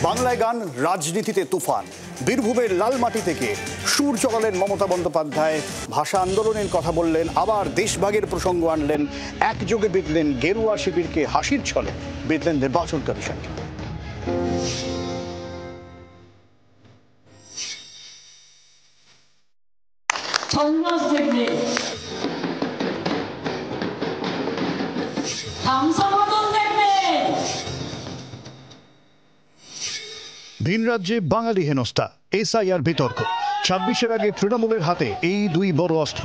বাংলায় গান, রাজনীতিতে তুফান। বীরভূমের লালমাটি থেকে সুর চড়ালেন মমতা বন্দ্যোপাধ্যায়, ভাষা আন্দোলনের কথা বললেন, আবার দেশভাগের প্রসঙ্গ আনলেন, একযোগে বিঁধলেন গেরুয়া শিবিরকে হাসির ছলে, বিঁধলেন নির্বাচন কমিশনকে। ভিন রাজ্যে বাঙালি হেনস্থা, এসআইআর বিতর্ক, 26-এর আগে তৃণমূলের হাতে এই দুই বড় অস্ত্র।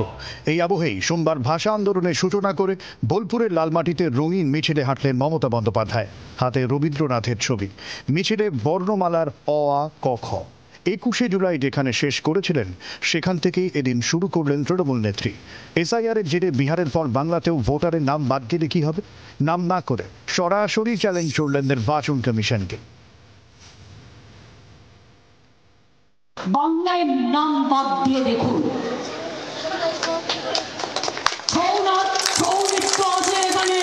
এই আবহেই সোমবার ভাষা আন্দোলনের সূচনা করে বোলপুরের লালমাটিতে রঙিন মিছিলে হাঁটলেন মমতা বন্দ্যোপাধ্যায়। হাতে রবীন্দ্রনাথের ছবি, মিছিলে বর্ণমালার অ আ ক খ। 21শে জুলাই যেখানে শেষ করেছিলেন, সেখান থেকেই এদিন শুরু করলেন তৃণমূল নেত্রী। এসআইআর এর জেরে বিহারের পর বাংলাতেও ভোটারের নাম বাদ গেলে কি হবে? নাম না করে সরাসরি চ্যালেঞ্জ করলেন নির্বাচন কমিশনকে। বাংলায় নাম বাদ দিয়ে দেখুন, ছৌ নৃত্য আছে এখানে,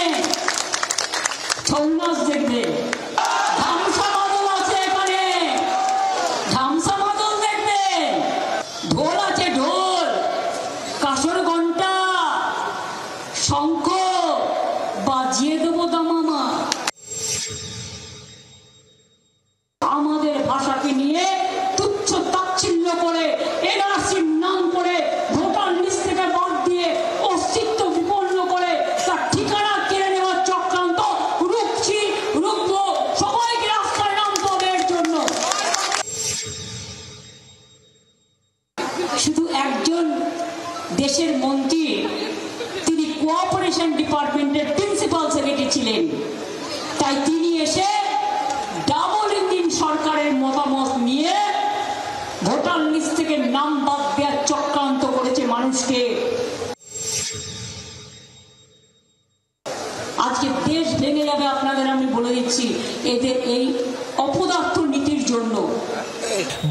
ছৌ নাচ দেখবে, ধামসা মাদল আছে এখানে, ধামসা মাদল দেখবে, ঢোল আছে, ঢোল, কাসর ঘন্টা, শঙ্খ বাজিয়ে দেবো দামামা। আমাদের ভাষাকে নিয়ে তুচ্ছ তাচ্ছিল্য করে, এনআরসির নাম করে ভোটার লিস্ট থেকে বাদ দিয়ে অস্তিত্ব বিপন্ন করে তার ঠিকানা কেড়ে নেওয়ার চক্রান্ত রুখছি, রুখবো, সবাইকে রাস্তায় নামতে হবে এর জন্য। শুধু একজন দেশের মন্ত্রী, তিনি কোঅপারেশন ডিপার্টমেন্টের প্রিন্সিপাল সেক্রেটারি ছিলেন, তাই তিনি এসে ডাবল ইঞ্জিন সরকারের মতামত নিয়ে ভোটার লিস্ট থেকে নাম বাদ দেওয়ার চক্রান্ত করেছে মানুষকে। আজকে দেশ ভেঙে যাবে, আপনাদের আমি বলে দিচ্ছি, এদের এই অপদার্থ নীতির জন্য।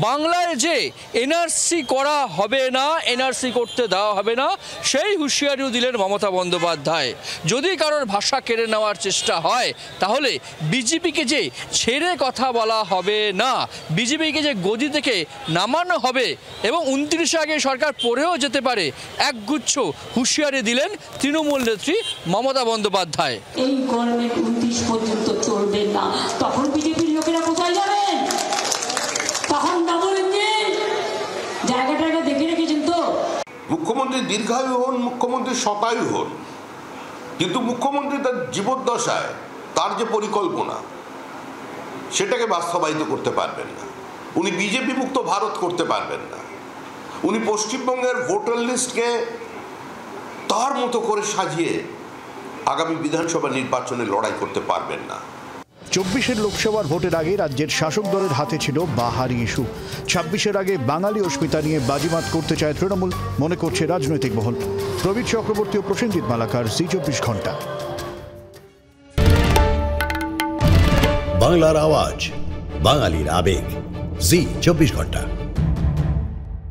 বাংলায় যে এনআরসি করা হবে না, এনআরসি করতে দেওয়া হবে না, সেই হুঁশিয়ারিও দিলেন মমতা বন্দ্যোপাধ্যায়। যদি কারোর ভাষা কেড়ে নেওয়ার চেষ্টা হয়, তাহলে বিজেপিকে যে ছেড়ে কথা বলা হবে না, বিজেপিকে যে গদি থেকে নামানো হবে এবং 29 আগে সরকার পড়েও যেতে পারে, একগুচ্ছ হুঁশিয়ারি দিলেন তৃণমূল নেত্রী মমতা বন্দ্যোপাধ্যায়। এই গভর্নমেন্ট 29 পর্যন্ত চলবে না, তখন বিজেপির লোকেরা কোথায় যাবেন? তখন ডাবল ইঞ্জিন জায়গাটা দেখে রেখেছেন তো। মুখ্যমন্ত্রী দীর্ঘায়ু হন, মুখ্যমন্ত্রী শতায়ু হন, কিন্তু মুখ্যমন্ত্রী তার জীবদ্দশায় তার যে পরিকল্পনা, সেটাকে বাস্তবায়িত করতে পারবেন না। উনি বিজেপি মুক্ত ভারত করতে পারবেন না। উনি পশ্চিমবঙ্গের ভোটার লিস্টকে তার মতো করে সাজিয়ে আগামী বিধানসভা নির্বাচনে লড়াই করতে পারবেন না। 24-এর লোকসভার ভোটের আগে রাজ্যের শাসক দলের হাতে ছিল বাহারি ইস্যু। 26-এর আগে বাঙালি অস্মিতা নিয়ে বাজিমাত করতে চায় তৃণমূল, মনে করছে রাজনৈতিক মহল। প্রবীর চক্রবর্তী ও প্রসেনজিৎ মালাকার, জি 24 ঘন্টা। বাংলার আওয়াজ, বাঙালির আবেগ, জি 24 ঘন্টা।